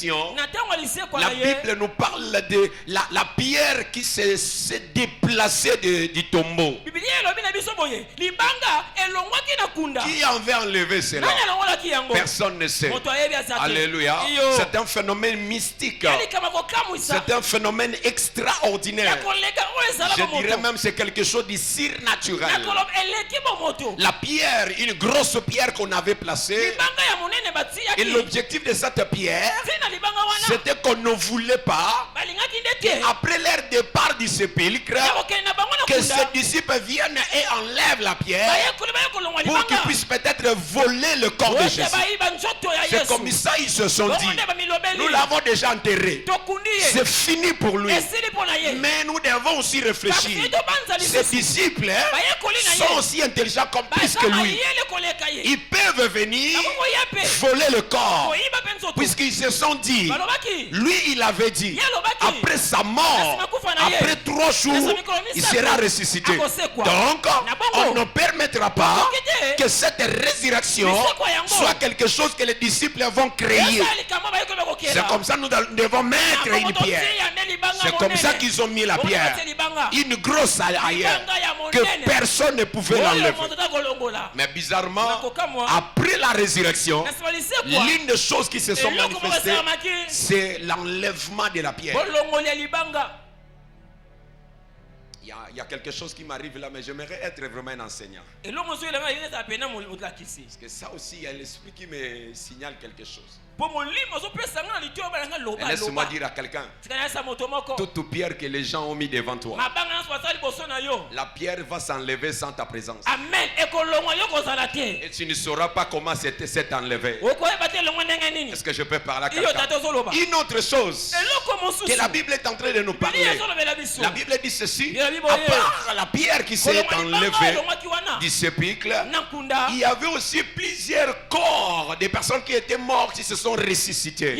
résurrection, la Bible nous parle de la pierre qui s'est déplacée du tombeau. Qui avait enlevé cela? Personne ne sait. Alléluia. C'est un phénomène mystique. C'est un phénomène extraordinaire. Je dirais même c'est quelque chose de surnaturel. La pierre, une grosse pierre qu'on avait placée. Et l'objectif de cette pierre, c'était qu'on ne voulait pas, après leur départ du sépulcre, que ces disciples viennent et enlèvent la pierre pour qu'ils puissent peut-être voler le corps de Jésus. C'est comme ça ils se sont dit. Nous l'avons déjà enterré. C'est fini pour lui. Mais nous devons aussi réfléchir. Ces disciples sont aussi intelligents comme plus que lui. Ils peuvent venir voler le corps. Puisqu'ils se sont dit, lui il avait dit, après sa mort, après 3 jours, il sera ressuscité. Donc, on ne permettra pas que cette résurrection soit quelque chose que les disciples vont créer. C'est comme ça que nous devons mettre une pierre. C'est comme ça qu'ils ont mis la pierre. Une grosse ailleurs que personne ne pouvait l'enlever. Mais bizarrement, après la résurrection, l'une des choses qui se sont manifestées, c'est l'enlèvement de la pierre. Il y a quelque chose qui m'arrive là, mais j'aimerais être vraiment un enseignant. Parce que ça aussi, il y a l'esprit qui me signale quelque chose. Laisse-moi dire à quelqu'un, toute pierre que les gens ont mis devant toi, la pierre va s'enlever sans ta présence. Amen. Et tu ne sauras pas comment c'est enlevé. Est-ce que je peux parler à quelqu'un? Une autre chose que la Bible est en train de nous parler. La Bible dit ceci: à part la pierre qui s'est enlevée du sépulcre, il y avait aussi plusieurs corps des personnes qui étaient mortes qui se sont ressuscités.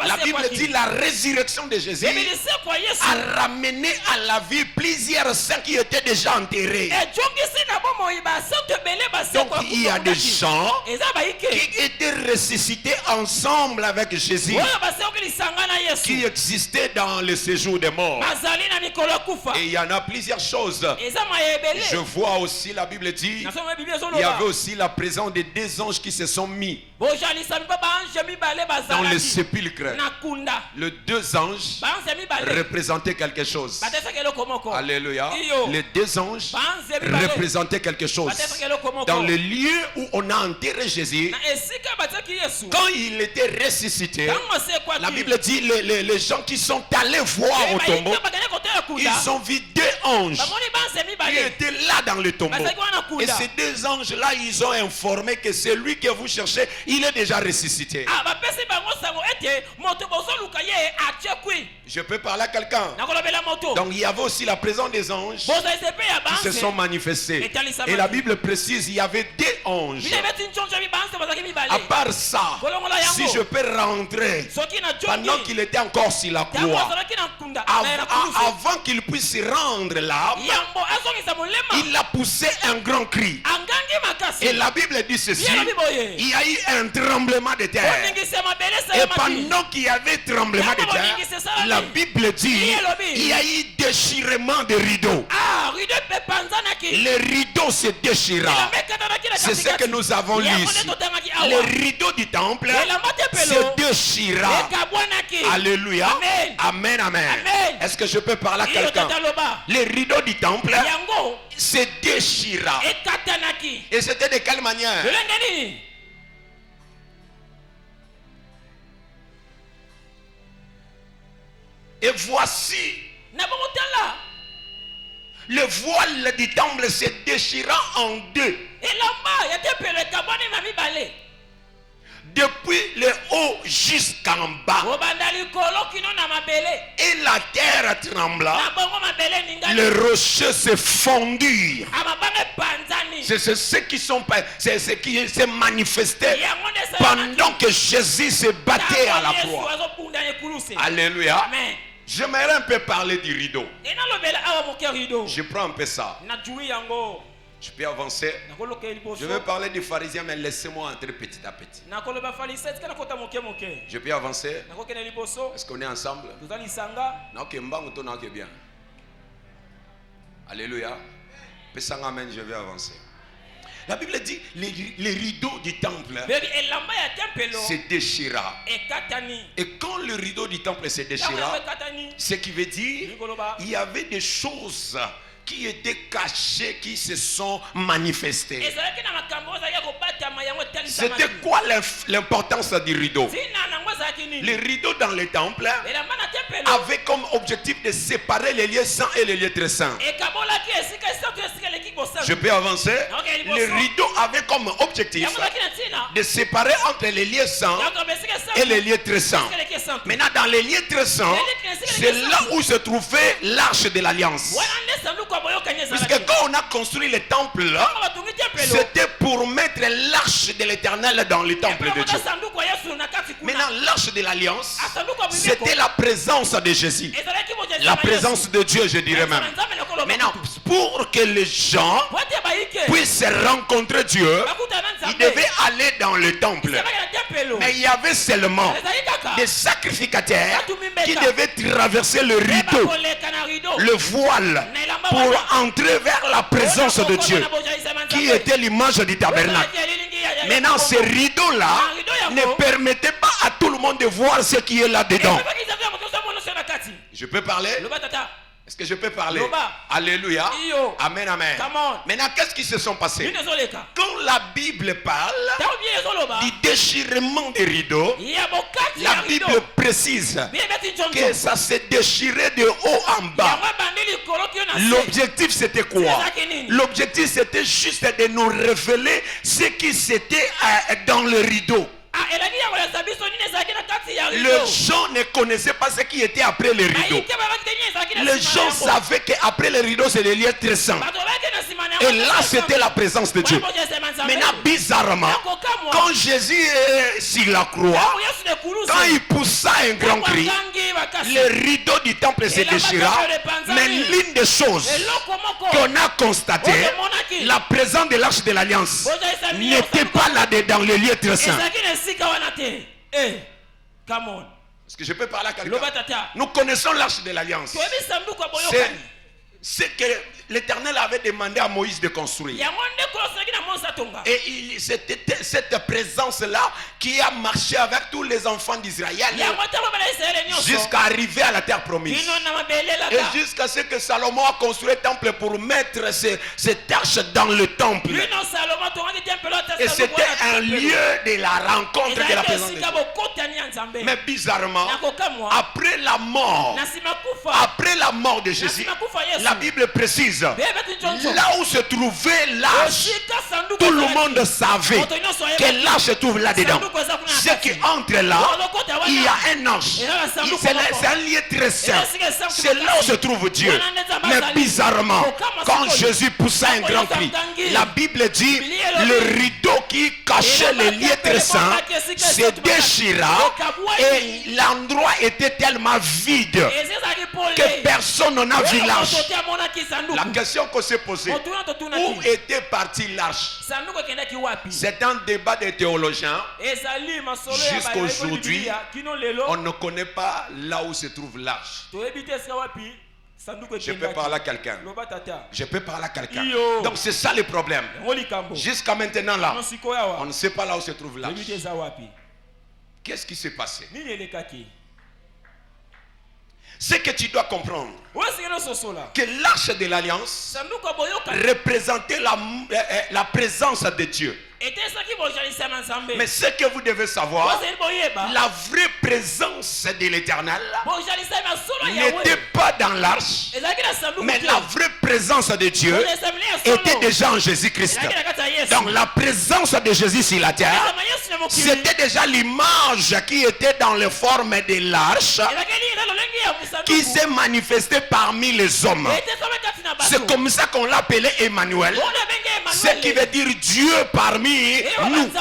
La Bible dit la résurrection de Jésus a ramené à la vie plusieurs saints qui étaient déjà enterrés. Donc il y a des gens qui étaient ressuscités ensemble avec Jésus, qui existaient dans le séjour des morts. Et il y en a plusieurs choses. Je vois aussi, la Bible dit, il y avait aussi la présence des 2 anges qui se sont mis dans le sépulcre. Les 2 anges représentaient quelque chose. Alléluia. Les 2 anges représentaient quelque chose. Dans le lieu où on a enterré Jésus, quand il était ressuscité, la Bible dit les gens qui sont allés voir au tombeau, ils ont vu 2 anges qui étaient là dans le tombeau. Et ces 2 anges-là, ils ont informé que celui que vous cherchez, il est déjà ressuscité. Je peux parler à quelqu'un. Donc il y avait aussi la présence des anges qui se sont manifestés. Et la Bible précise, il y avait 2 anges. À part ça, si je peux rentrer, pendant qu'il était encore sur la croix, avant qu'il puisse rendre l'âme, il a poussé un grand cri. Et la Bible dit ceci: il y a eu un tremblement de terre. Et pendant qu'il y avait tremblement de terre, la Bible dit il y a eu déchirement de rideaux. Le rideau se déchira. C'est ce que nous avons lu ici. Le rideau du temple se déchira. Alléluia. Amen, amen. Est-ce que je peux parler à quelqu'un? Le rideau du temple se déchira. Et c'était de quelle manière? Et voici, le voile du temple se déchira en 2. Depuis le haut jusqu'en bas. Et la terre trembla. Les rochers se fondirent. C'est ce qui s'est manifesté pendant que Jésus se battait à la croix. Alléluia. J'aimerais un peu parler du rideau. Je prends un peu ça. Je peux avancer. Je vais parler des pharisiens, mais laissez-moi entrer petit à petit. Je peux avancer. Est-ce qu'on est ensemble? Ok, bien. Alléluia. Amen, je vais avancer. La Bible dit les rideaux du temple se déchira. Et quand le rideau du temple se déchira, ce qui veut dire il y avait des choses qui étaient cachées, qui se sont manifestées. C'était quoi l'importance du rideau? Le rideau dans le temple avait comme objectif de séparer les lieux saints et les lieux très saints. Je peux avancer? Le rideau avait comme objectif de séparer entre les lieux saints et les lieux très saints. Maintenant, dans les lieux très saints, c'est là où se trouvait l'arche de l'alliance. Puisque quand on a construit le temple là, c'était pour mettre l'arche de l'Éternel dans le temple de Dieu. Maintenant, l'arche de l'alliance, c'était la présence de Jésus. La présence de Dieu, je dirais même. Maintenant, pour que les gens puissent rencontrer Dieu, ils devaient aller dans le temple. Mais il y avait seulement des sacrificateurs qui devaient traverser le rideau, le voile, pour entrer vers la présence de Dieu, qui était l'image du tabernacle. Maintenant, ce rideau-là ne permettait pas à tout le monde de voir ce qui est là-dedans. Je peux parler? Est-ce que je peux parler? Alléluia. Amen, amen. Maintenant, qu'est-ce qui se sont passés? Quand la Bible parle du déchirement des rideaux, la Bible précise que ça s'est déchiré de haut en bas. L'objectif c'était quoi? L'objectif c'était juste de nous révéler ce qui c'était dans le rideau. Les gens ne connaissaient pas ce qui était après le rideau. Les gens savaient qu'après le rideau, c'est les lieux très saints. Et là, c'était la présence de Dieu. Maintenant, bizarrement, quand Jésus est sur la croix, quand il poussa un grand cri, le rideau du temple se déchira. Mais l'une des choses qu'on a constatées, la présence de l'arche de l'alliance n'était pas là dans les lieux très saints. Est-ce que je peux parler à quelqu'un? Nous connaissons l'arche de l'alliance. C'est que l'Éternel avait demandé à Moïse de construire. Et c'était cette présence-là qui a marché avec tous les enfants d'Israël jusqu'à arriver à la terre promise. Et jusqu'à ce que Salomon a construit un temple pour mettre cette arche dans le temple. Et c'était un lieu de la rencontre de la présence de Dieu. Mais bizarrement, après la mort de Jésus, la Bible précise, là où se trouvait l'arche, tout le monde savait que l'arche se trouve là-dedans. Ceux qui entrent là, il y a un ange. C'est un lieu très saint. C'est là où se trouve Dieu. Mais bizarrement, quand Jésus poussa un grand cri, la Bible dit, le rideau qui cachait les lieux très saints se déchira et l'endroit était tellement vide que personne n'en a vu l'arche. La question qu'on s'est posée, où était partie l'arche? C'est un débat des théologiens. Jusqu'à aujourd'hui, on ne connaît pas là où se trouve l'arche. Je peux parler à quelqu'un. Je peux parler à quelqu'un. Donc c'est ça le problème. Jusqu'à maintenant là, on ne sait pas là où se trouve l'arche. Qu'est-ce qui s'est passé? Ce que tu dois comprendre, que l'arche de l'alliance représentait la présence de Dieu. Mais ce que vous devez savoir, la vraie présence de l'Éternel n'était pas dans l'arche, mais la vraie présence de Dieu était déjà en Jésus-Christ. Donc la présence de Jésus sur la terre, c'était déjà l'image qui était dans les formes de l'arche qui s'est manifestée parmi les hommes. C'est comme ça qu'on l'appelait Emmanuel. Ce qui veut dire Dieu parmi nous.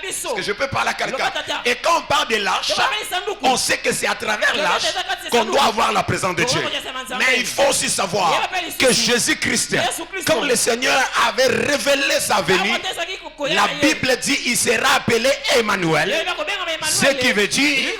Est-ce que je peux parler à quelqu'un? Et quand on parle de l'arche, on sait que c'est à travers l'arche qu'on doit avoir la présence de Dieu. Mais il faut aussi savoir que Jésus-Christ, quand le Seigneur avait révélé sa venue, la Bible dit il sera appelé Emmanuel, ce qui veut dire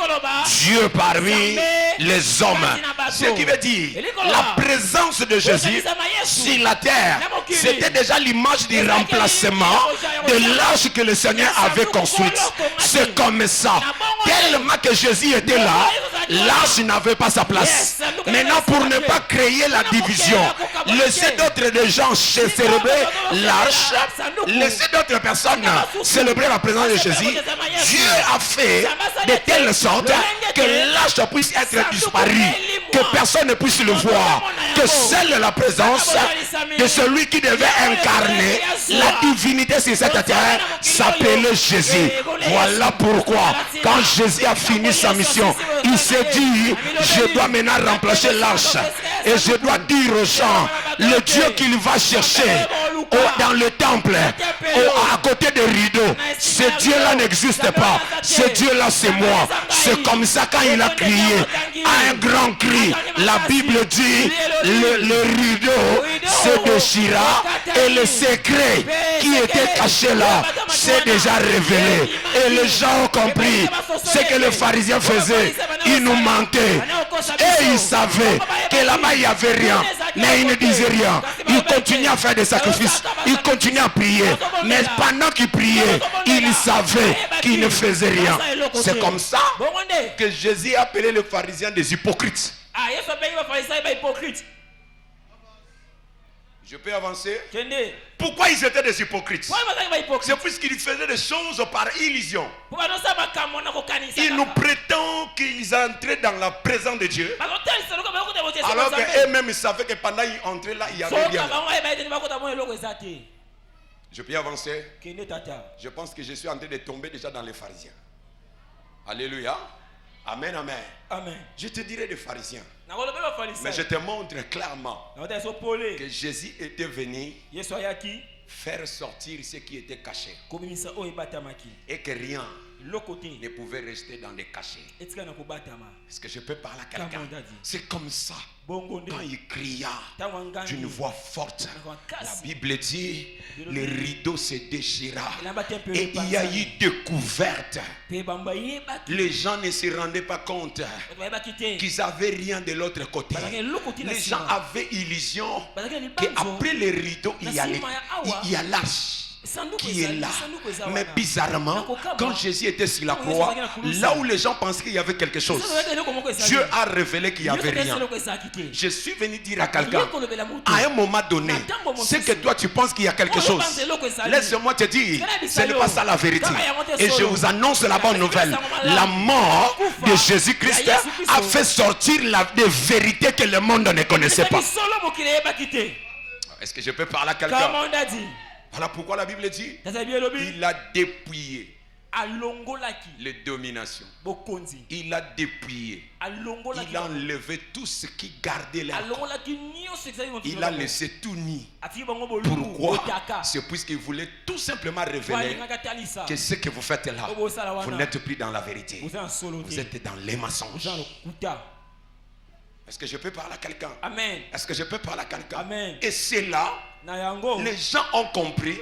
Dieu parmi les hommes. Ce qui veut dire la présence de Jésus sur la terre, c'était déjà l'image du remplacement de l'arche que le Seigneur avait construite. C'est comme ça. Tellement que Jésus était là, l'arche n'avait pas sa place. Maintenant, pour ne pas créer la division, laisser d'autres gens célébrer l'arche, laisser d'autres personnes célébrer la présence de Jésus, Dieu a fait de telle sorte que l'arche puisse être disparue, que personne ne puisse le voir, que seule la présence de celui qui devait incarner la divinité sur cette terre s'appelait Jésus. Voilà pourquoi quand Jésus a fini sa mission, il s'est dit, je dois maintenant remplacer l'arche et je dois dire aux gens, le Dieu qu'il va chercher dans le temple, à côté des rideaux, ce Dieu-là n'existe pas. Ce Dieu-là, c'est moi. C'est comme ça quand il a crié à un grand cri, la Bible dit, le rideau se déchira et le secret qui était caché là s'est déjà révélé. Et les gens ont compris ce que les pharisiens faisaient. Ils nous mentaient. Et ils savaient que là-bas il n'y avait rien. Mais ils ne disaient rien. Ils continuaient à faire des sacrifices. Ils continuaient à prier. Mais pendant qu'ils priaient, ils savaient qu'ils ne faisaient rien. C'est comme ça que Jésus a appelé les pharisiens des hypocrites. Je peux avancer? Pourquoi ils étaient des hypocrites? C'est puisqu'ils faisaient des choses par illusion. Ils nous prétendent qu'ils entraient dans la présence de Dieu, alors qu'eux-mêmes ils savaient que pendant qu'ils entraient là, il n'y avait rien. Je peux avancer? Je pense que je suis en train de tomber déjà dans les pharisiens. Alléluia. Amen, amen. Amen. Je te dirai des pharisiens. Mais je te montre clairement que Jésus était venu faire sortir ce qui était caché. Et que rien ne pouvait rester dans les cachets. Est-ce que je peux parler à quelqu'un? C'est comme ça. Quand il cria d'une voix forte, la Bible dit, le rideau se déchira et il y a eu découverte. Les gens ne se rendaient pas compte qu'ils n'avaient rien de l'autre côté. Les gens avaient illusion qu'après le rideau, il y a l'arche qui est là. Mais bizarrement, quand Jésus était sur la croix, là où les gens pensaient qu'il y avait quelque chose, Dieu a révélé qu'il n'y avait rien. Je suis venu dire à quelqu'un, à un moment donné, c'est que toi tu penses qu'il y a quelque chose. Laisse-moi te dire, ce n'est pas ça la vérité. Et je vous annonce la bonne nouvelle. La mort de Jésus-Christ a fait sortir des vérités que le monde ne connaissait pas. Est-ce que je peux parler à quelqu'un? Voilà pourquoi la Bible dit, il a dépouillé les dominations. Il a dépouillé. Il a enlevé tout ce qui gardait l'air. Il a laissé tout nu. Pourquoi? C'est puisqu'il voulait tout simplement révéler que ce que vous faites là, vous n'êtes plus dans la vérité. Vous êtes dans les mensonges. Est-ce que je peux parler à quelqu'un? Amen. Est-ce que je peux parler à quelqu'un? Amen. Et c'est là, les gens ont compris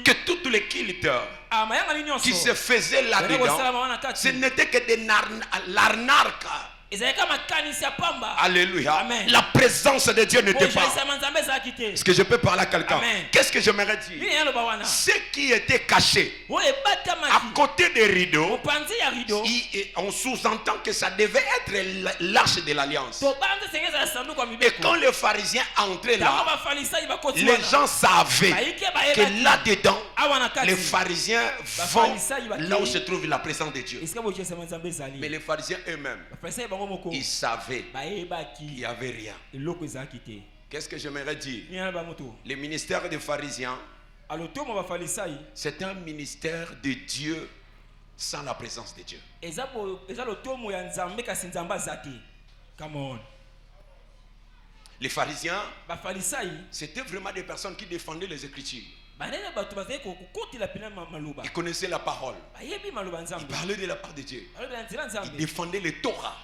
que tous les cultes qui se faisaient là-dedans, ce n'était que des l'arnaque. Alléluia. Amen. La présence de Dieu n'était pas. Est-ce que je peux parler à quelqu'un? Qu'est-ce que j'aimerais dire? Ce qui était caché à côté des rideaux, on sous-entend que ça devait être l'arche de l'alliance. Et quand les pharisiens entraient là, les gens savaient que là-dedans, les pharisiens vont là où se trouve la présence de Dieu. Mais les pharisiens eux-mêmes, ils savaient qu'il n'y avait rien. Qu'est-ce que j'aimerais dire? Le ministère des pharisiens, c'est un ministère de Dieu sans la présence de Dieu. Les pharisiens, c'était vraiment des personnes qui défendaient les Écritures. Ils connaissaient la parole. Ils parlaient de la part de Dieu. Ils défendaient les Torah.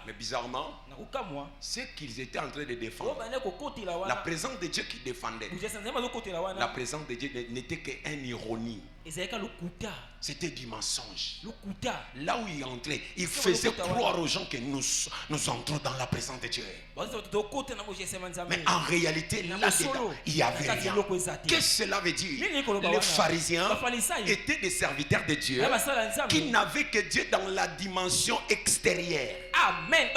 Mais bizarrement, ce qu'ils étaient en train de défendre, la présence de Dieu qui défendait, la présence de Dieu n'était qu'une ironie. C'était du mensonge. Là où il entrait, il faisait croire aux gens que nous entrons dans la présence de Dieu. Mais en réalité, là-dedans, il n'y avait rien. Qu'est-ce que cela veut dire? Les pharisiens étaient des serviteurs de Dieu qui n'avaient que Dieu dans la dimension extérieure. Amen.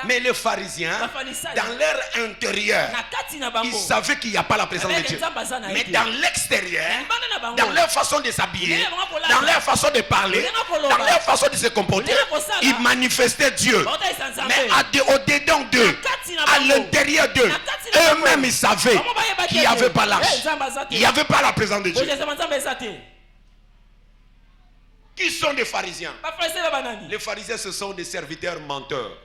Mais les pharisiens, dans leur intérieur, ils savaient qu'il n'y a pas la présence de Dieu. Mais dans l'extérieur, dans leur façon de s'habiller, dans leur façon de parler, dans leur façon de se comporter, ils manifestaient Dieu. Mais au-dedans d'eux, à l'intérieur d'eux, eux-mêmes ils savaient qu'il n'y avait pas l'arche. Il n'y avait pas la présence de Dieu. Qui sont des pharisiens? Les pharisiens, ce sont des serviteurs menteurs.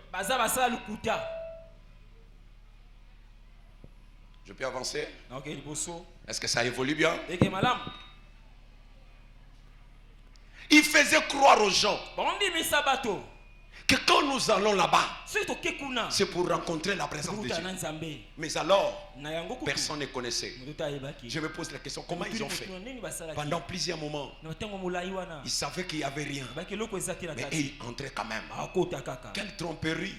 Je peux avancer? Est-ce que ça évolue bien? Il faisait croire aux gens que quand nous allons là-bas, c'est pour rencontrer la présence de Dieu. Mais alors, personne ne connaissait. Je me pose la question, comment ils ont fait? Pendant plusieurs moments, ils savaient qu'il n'y avait rien. Mais ils entraient quand même. Quelle tromperie.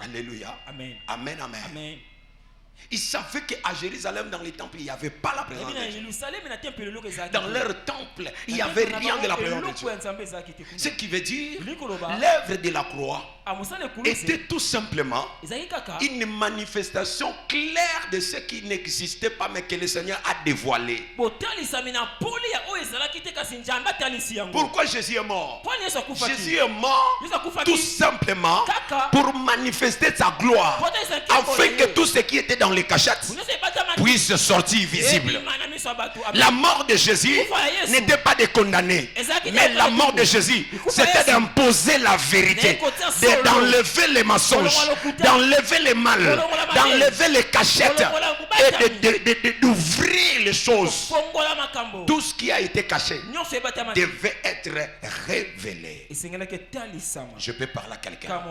Alléluia. Amen. Amen. Amen. Ils savaient qu'à Jérusalem, dans les temples, il n'y avait pas la présence de Dieu. Dans leur temple, il n'y avait rien de la présence de Dieu. Ce qui veut dire, l'œuvre de la croix était tout simplement une manifestation claire de ce qui n'existait pas, mais que le Seigneur a dévoilé. Pourquoi Jésus est mort? Jésus est mort tout simplement pour manifester sa gloire, afin que tout ce qui était dans les cachettes puisse sortir visible. La mort de Jésus n'était pas de condamner, mais la mort de Jésus, c'était d'imposer la vérité, d'enlever les mensonges, d'enlever les mal, d'enlever les cachettes et d'ouvrir les choses. Tout ce qui a été caché devait être révélé. Je peux parler à quelqu'un.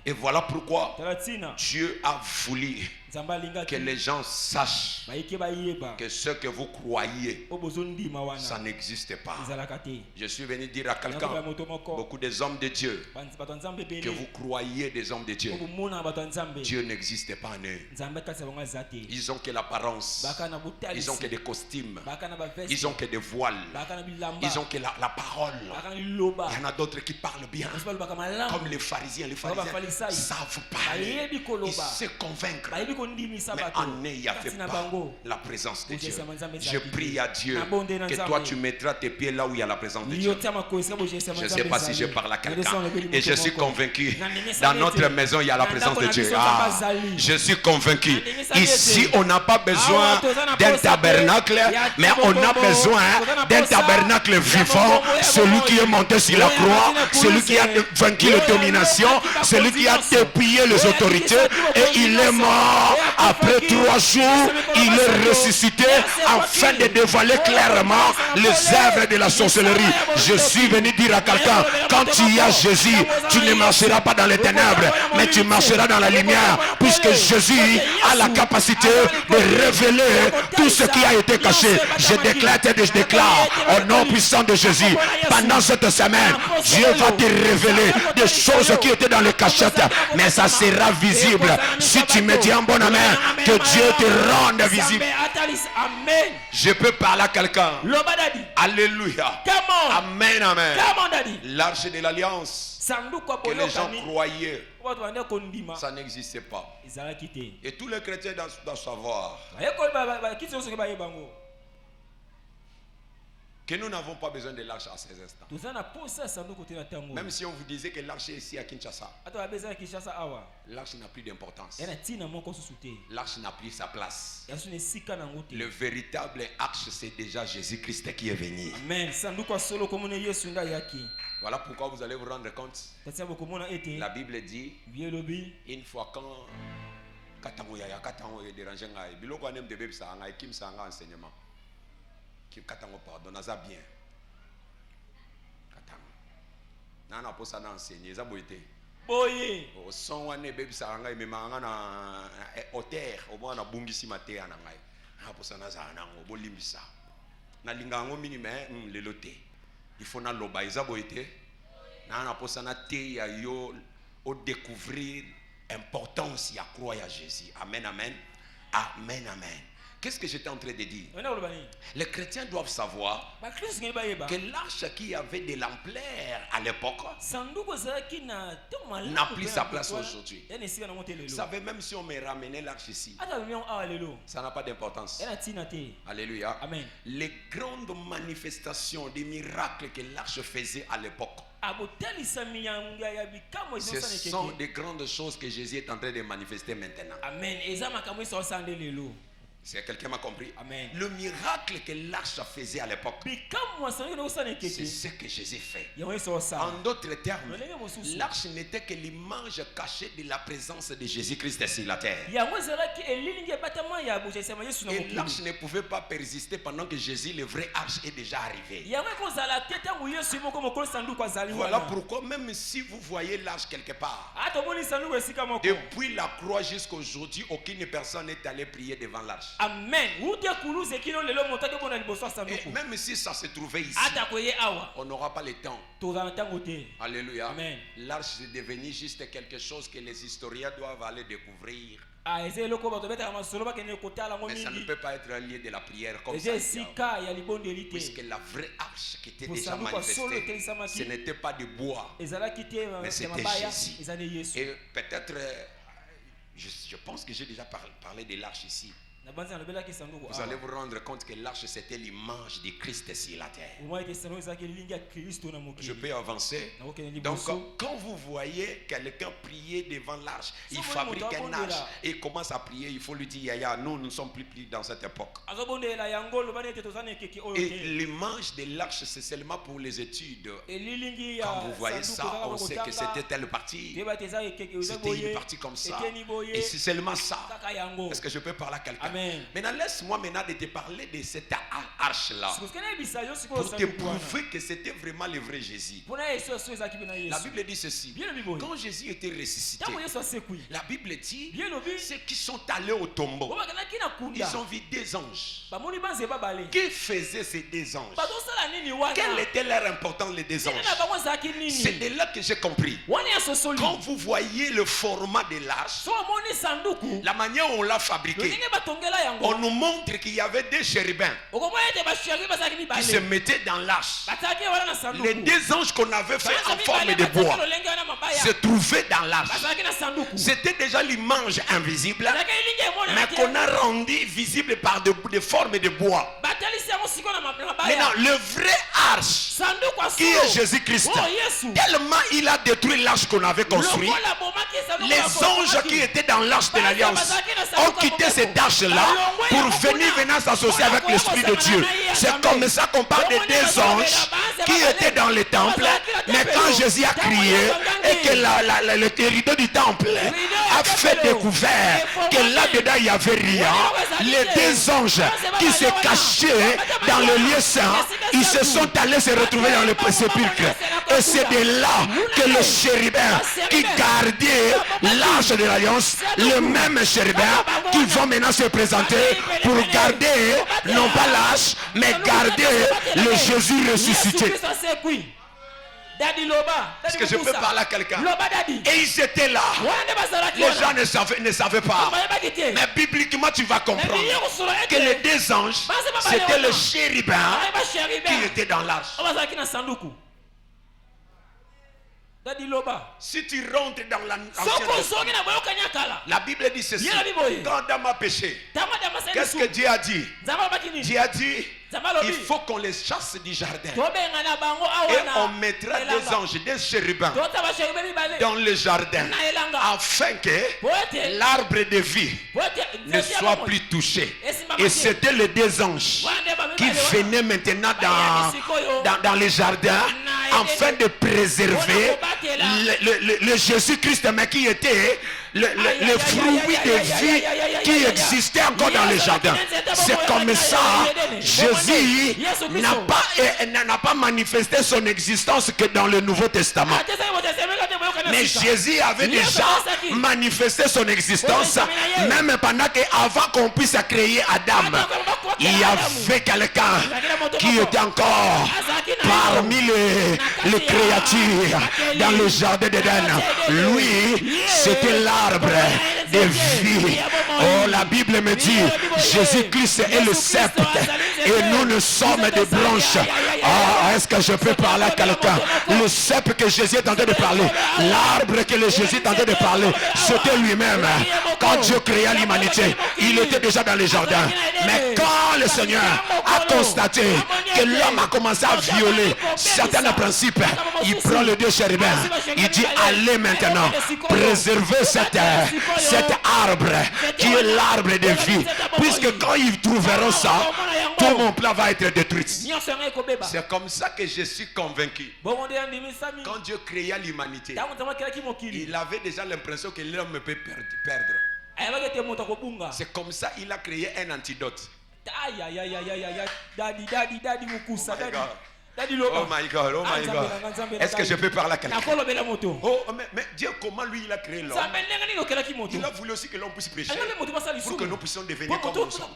Et voilà pourquoi Dieu a voulu que les gens sachent que ce que vous croyez, ça n'existe pas. Je suis venu dire à quelqu'un, beaucoup des hommes de Dieu, que vous croyez des hommes de Dieu, Dieu n'existe pas en eux. Ils ont que l'apparence, ils ont que des costumes, ils ont que des voiles, ils ont que la parole. Il y en a d'autres qui parlent bien, comme les pharisiens. Les pharisiens savent parler, ils se convaincre. Mais en eux, il n'y avait pas la présence de Dieu. Je prie à Dieu que toi tu mettras tes pieds là où il y a la présence de Dieu. Je ne sais pas si je parle à quelqu'un. Et je suis convaincu, dans notre maison, il y a la présence de Dieu. Je suis convaincu. Ici, on n'a pas besoin d'un tabernacle, mais on a besoin d'un tabernacle vivant. Celui qui est monté sur la croix, celui qui a vaincu les dominations, celui qui a dépouillé les autorités, et il est mort. Après 3 jours, il est ressuscité afin de dévoiler clairement les œuvres de la sorcellerie. Je suis venu dire à quelqu'un, quand tu y as Jésus, tu ne marcheras pas dans les ténèbres, mais tu marcheras dans la lumière, puisque Jésus a la capacité de révéler tout ce qui a été caché. Je déclare au nom puissant de Jésus, pendant cette semaine, Dieu va te révéler des choses qui étaient dans les cachettes, mais ça sera visible si tu me dis un bon amen, que Dieu te rende visible. Je peux parler à quelqu'un. Alléluia. Amen, amen. L'arche de l'alliance que les gens croyaient, ça n'existait pas. Et tous les chrétiens doivent savoir que nous n'avons pas besoin de l'arche à ces instants. Même si on vous disait que l'arche est ici à Kinshasa, l'arche n'a plus d'importance. L'arche n'a plus sa place. Le véritable arche, c'est déjà Jésus-Christ qui est venu. Amen. Voilà pourquoi vous allez vous rendre compte. La Bible dit, une fois quand katango ya katango est dérangé ngai biloko anem de bébé ça ngai kim ça enseignement qui katango pardon naza bien katango nana posa na enseigner ça boité boye au son wane bébé ça ngai me manga na hauteur au moins na bungisi maté na ngai na posa na za nango bolimbisa na lingango minime leloté il faut na loba ça boité nana posa na te ya yo au découvrir importance à croire à Jésus. Amen, amen. Amen, amen. Qu'est-ce que j'étais en train de dire? Les chrétiens doivent savoir que l'arche qui avait de l'ampleur à l'époque n'a plus sa place aujourd'hui. Vous savez, même si on me ramenait l'arche ici, ça n'a pas d'importance. Alléluia. Amen. Les grandes manifestations des miracles que l'arche faisait à l'époque, ce sont des grandes choses que Jésus est en train de manifester maintenant. Amen. C'est quelqu'un m'a compris. Amen. Le miracle que l'arche faisait à l'époque, c'est ce que Jésus fait. En d'autres termes, l'arche n'était que l'image cachée de la présence de Jésus-Christ sur la terre. Et l'arche ne pouvait pas persister pendant que Jésus, le vrai arche, est déjà arrivé. Voilà pourquoi même si vous voyez l'arche quelque part, depuis la croix jusqu'à aujourd'hui, aucune personne n'est allée prier devant l'arche. Amen. Et même si ça se trouvait ici, on n'aura pas le temps. Alléluia. L'arche est devenue juste quelque chose que les historiens doivent aller découvrir. Mais ça ne peut pas être un lieu de la prière comme ça. Puisque la vraie arche qui était déjà manifestée, ce n'était pas de bois, mais c'était Jésus. Et peut-être, je pense que j'ai déjà parlé de l'arche ici. Vous allez vous rendre compte que l'arche c'était l'image de Christ sur la terre. Je peux avancer. Donc quand vous voyez quelqu'un prier devant l'arche, il fabrique un arche et commence à prier, il faut lui dire Yaya, nous ne sommes plus dans cette époque. Et l'image de l'arche c'est seulement pour les études. Quand vous voyez ça, on sait que c'était telle partie. C'était une partie comme ça. Et c'est seulement ça. Est-ce que je peux parler à quelqu'un? Amen. Maintenant, laisse-moi maintenant de te parler de cette arche-là pour te prouver que c'était vraiment le vrai Jésus. La Bible dit ceci. Quand Jésus était ressuscité, la Bible dit ceux qui sont allés au tombeau, ils ont vu des anges. Que faisaient ces deux anges? Quelle était leur importance, les deux anges? C'est de là que j'ai compris. Quand vous voyez le format de l'arche, la manière où on l'a fabriqué, on nous montre qu'il y avait des chérubins qui se mettaient dans l'arche. Les deux anges qu'on avait fait en forme de bois se trouvaient dans l'arche. C'était déjà l'image invisible, mais qu'on a rendu visible par des formes de bois. Maintenant, le vrai arche, qui est Jésus-Christ, tellement il a détruit l'arche qu'on avait construit, les anges qui étaient dans l'arche de l'Alliance ont quitté cette arche-là pour venir s'associer avec l'Esprit de Dieu. C'est comme ça qu'on parle de deux anges qui étaient dans le temple, mais quand Jésus a crié et que le rideau du temple a fait découvert que là-dedans il n'y avait rien, les deux anges qui se cachaient dans le lieu saint, ils se sont allés se retrouver dans le sépulcre. Et c'est de là que le chérubin qui gardait l'arche de l'Alliance, le même chérubin qui vont maintenant se présenter pour garder, non pas l'arche, mais garder le Jésus ressuscité. Est-ce que je peux parler à quelqu'un? Et ils étaient là. Les gens ne savaient pas. Mais bibliquement, tu vas comprendre que les deux anges, c'était le chérubin qui était dans l'arche. Si tu rentres dans la Bible dit ceci. Quand Adam a péché, qu'est-ce que Dieu a dit? Dieu a dit il faut qu'on les chasse du jardin. Et on mettra des anges, des chérubins dans le jardin afin que l'arbre de vie ne soit plus touché. Et c'était les deux anges qui venaient maintenant dans les jardins afin de préserver le Jésus-Christ, mais qui était le fruit de vie qui existait encore dans le jardin. C'est comme ça, Jésus n'a pas manifesté son existence que dans le Nouveau Testament. Mais Jésus avait déjà manifesté son existence, même pendant qu'avant qu'on puisse créer Adam, il y avait quelqu'un qui était encore parmi les créatures dans le jardin d'Éden. Lui, c'était l'arbre de vie. Oh, la Bible me dit, Jésus-Christ est le cep et nous ne sommes des branches. Ah, est-ce que je peux parler à quelqu'un? Le cep que Jésus est en train de parler, l'arbre que Jésus est en train de parler, c'était lui-même. Quand Dieu créa l'humanité, il était déjà dans les jardins. Mais quand le Seigneur a constaté que l'homme a commencé à violer certains principes, il prend les deux chérubins. Il dit, allez maintenant, préservez cet arbre qui est l'arbre de vie. Puisque quand ils trouveront ça, tout mon plan va être détruit. C'est comme ça que je suis convaincu. Quand Dieu créa l'humanité, il avait déjà l'impression que l'homme peut perdre. C'est comme ça qu'il a créé un antidote. Oh my God, oh my God. Est-ce que je peux parler à quelqu'un? Oh, mais Dieu, comment lui il a créé l'homme? Il a voulu aussi que l'homme puisse pécher pour que nous puissions devenir comme nous sommes.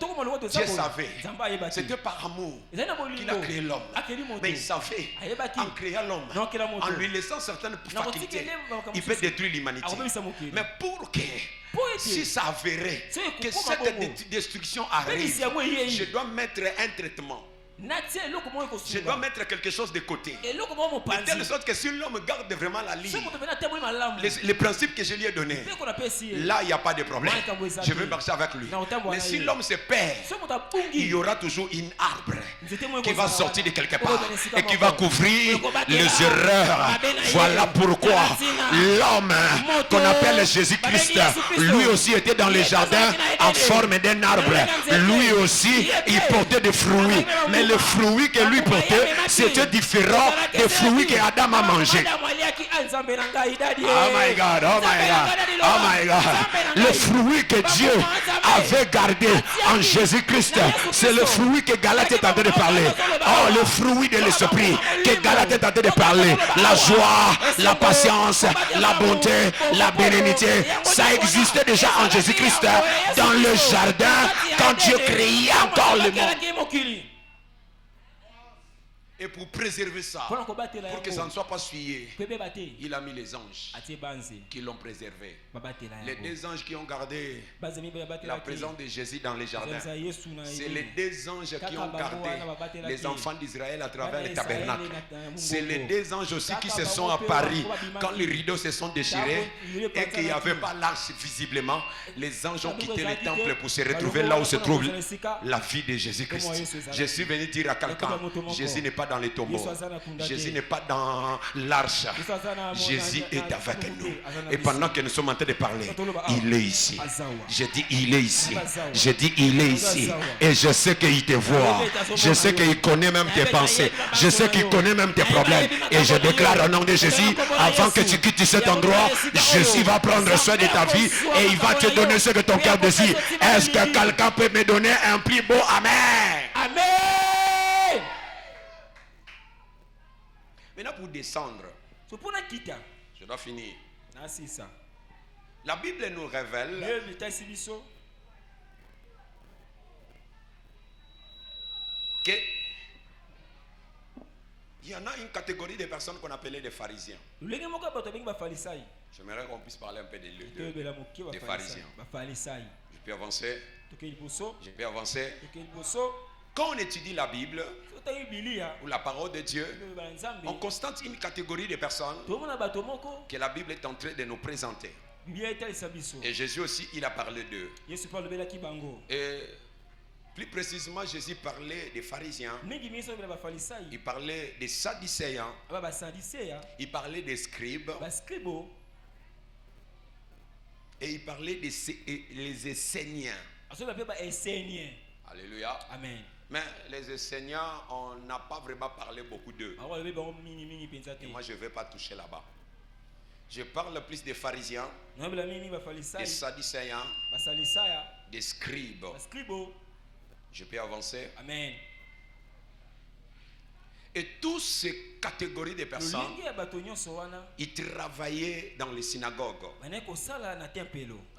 Dieu savait, c'était par amour qu'il a créé l'homme. Mais il savait, en créant l'homme, en lui laissant certaines facultés, il peut détruire l'humanité. Mais pour que si ça avérait que cette destruction arrive, je dois mettre un traitement. Je dois mettre quelque chose de côté. De telle sorte que si l'homme garde vraiment la ligne, les principes que je lui ai donnés, là il n'y a pas de problème. Je vais marcher avec lui. Mais si l'homme se perd, il y aura toujours une arbre qui va sortir de quelque part et qui va couvrir les erreurs. Voilà pourquoi l'homme qu'on appelle Jésus-Christ, lui aussi était dans les jardins en forme d'un arbre. Lui aussi, il portait des fruits. Mais le fruit que lui portait, c'était différent des fruits que Adam a mangé. Oh my God, oh my God, oh my God. Le fruit que Dieu avait gardé en Jésus-Christ, c'est le fruit que Galate est en train de parler. Oh, le fruit de l'esprit que Galate est en train de parler. La joie, la patience, la bonté, la bénédiction. Ça existait déjà en Jésus-Christ dans le jardin quand Dieu créait encore le monde. Et pour préserver ça, pour que ça ne soit pas souillé, il a mis les anges qui l'ont préservé. Les deux anges qui ont gardé la présence de Jésus dans les jardins. C'est les deux anges qui ont gardé les enfants d'Israël à travers les tabernacles. C'est les deux anges aussi qui se sont apparus quand les rideaux se sont déchirés et qu'il n'y avait pas l'arche visiblement. Les anges ont quitté le temple pour se retrouver là où se trouve la vie de Jésus-Christ. Je suis venu dire à quelqu'un, Jésus n'est pas dans les tombeaux. Jésus n'est pas dans l'arche. Jésus est avec nous. Et pendant que nous sommes en train de parler, il est ici. Je dis il est ici. Je dis il est ici. Et je sais qu'il te voit. Je sais qu'il connaît même tes pensées. Je sais qu'il connaît même tes problèmes. Et je déclare au nom de Jésus, avant que tu quittes cet endroit, Jésus va prendre soin de ta vie et il va te donner ce que ton cœur désire. Est-ce que quelqu'un peut me donner un plus beau amen? Amen. Maintenant pour descendre, je dois finir. La Bible nous révèle que il y en a une catégorie de personnes qu'on appelait les pharisiens. J'aimerais qu'on puisse parler un peu des pharisiens. Je peux avancer. Je peux avancer. Quand on étudie la Bible ou la parole de Dieu, on constate une catégorie de personnes que la Bible est en train de nous présenter. Et Jésus aussi, il a parlé d'eux. Et plus précisément, Jésus parlait des pharisiens. Il parlait des sadducéens. Il parlait des scribes. Et il parlait des esséniens. Alléluia. Amen. Mais les enseignants, on n'a pas vraiment parlé beaucoup d'eux. Et moi, je ne vais pas toucher là-bas. Je parle plus des pharisiens, des sadducéens, des scribes. Je peux avancer. Amen. Et toutes ces catégories de personnes, ils travaillaient dans les synagogues.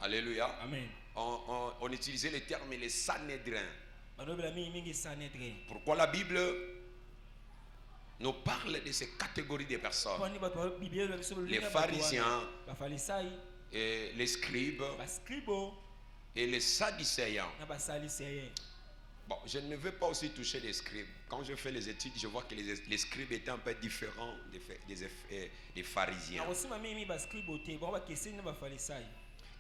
Alléluia. Amen. On utilisait les termes les Sanhédrins. Pourquoi la Bible nous parle de ces catégories de personnes? Les pharisiens, et les scribes et les sadducéens. Bon, je ne veux pas aussi toucher les scribes. Quand je fais les études, je vois que les scribes étaient un peu différents des pharisiens.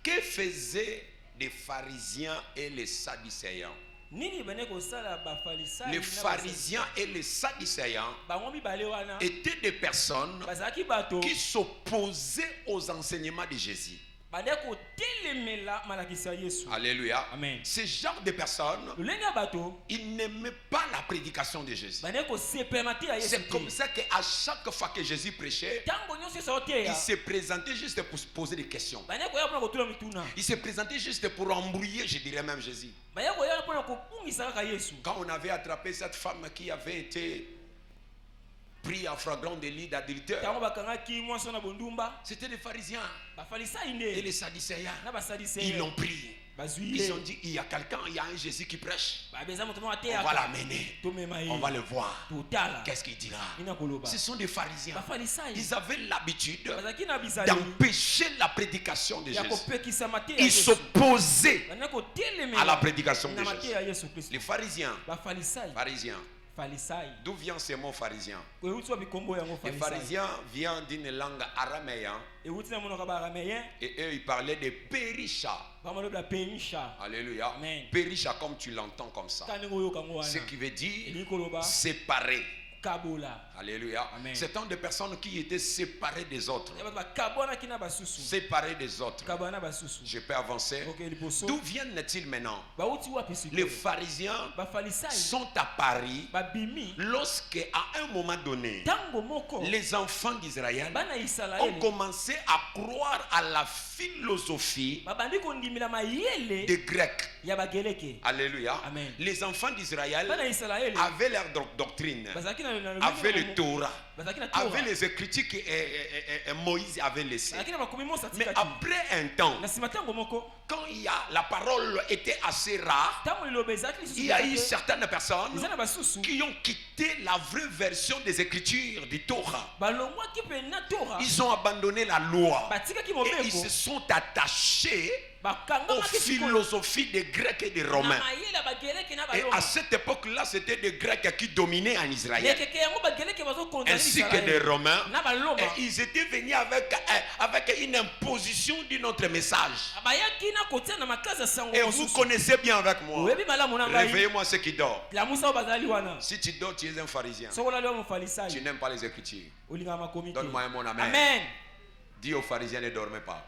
Que faisaient les pharisiens et les sadducéens? Les pharisiens et les sadducéens étaient des personnes qui s'opposaient aux enseignements de Jésus. Alléluia. Amen. Ce genre de personnes, ils n'aimaient pas la prédication de Jésus. C'est comme ça qu'à chaque fois que Jésus prêchait, il se présentait juste pour se poser des questions. Il se présentait juste pour embrouiller, je dirais même Jésus. Quand on avait attrapé cette femme qui avait été pris en flagrant délit d'adultère, c'était les pharisiens et les sadducéens. Ils l'ont pris. Ils ont dit, il y a quelqu'un, il y a un Jésus qui prêche. On va l'amener. On va le voir. Qu'est-ce qu'il dira? Ce sont des pharisiens. Ils avaient l'habitude d'empêcher la prédication de Jésus. Ils s'opposaient à la prédication de Jésus. Les pharisiens. D'où vient ce mot pharisien? Les pharisiens viennent d'une langue araméenne. Et eux, ils parlaient de périsha. Alléluia. Périsha comme tu l'entends comme ça. Ce qui veut dire séparé. Alléluia. C'est tant de personnes qui étaient séparées des autres. Séparées des autres. Je peux avancer. D'où viennent-ils maintenant? Les pharisiens sont à Paris lorsque, à un moment donné, les enfants d'Israël ont commencé à croire à la philosophie des Grecs. Alléluia. Amen. Les enfants d'Israël avaient leur doctrine, avaient le Torah, avaient les écritures que Moïse avait laissées. Mais après un temps, quand la parole était assez rare, il y a eu certaines personnes qui ont quitté la vraie version des écritures du Torah. Ils ont abandonné la loi et ils se sont attachés aux philosophies des Grecs et des Romains. Et à cette époque-là, c'était des Grecs qui dominaient en Israël, ainsi que des Romains. Et ils étaient venus avec une imposition d'un autre message. Et vous connaissez bien avec moi. Réveillez-moi ceux qui dorment. Si tu dors, tu es un pharisien. Tu n'aimes pas les Écritures. Donne-moi un mon amen. Amen. Dis aux pharisiens, ne dormez pas.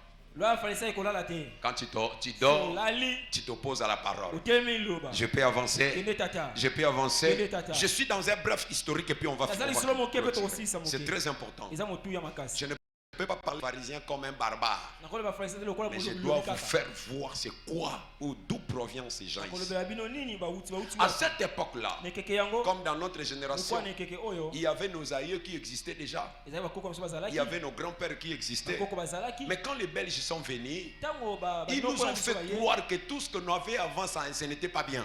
Quand tu dors, tu t'opposes à la parole. Je peux avancer. Je peux avancer. Je suis dans un bref historique et puis on va faire. C'est très important. Je ne peux pas parler pharisien comme un barbare, mais je dois vous faire voir c'est quoi ou d'où proviennent ces gens ici. À cette époque-là, comme dans notre génération, il y avait nos aïeux qui existaient déjà. Il y avait nos grands-pères qui existaient. Mais quand les Belges sont venus, ils nous ont fait croire que tout ce que nous avions avant, ce n'était pas bien.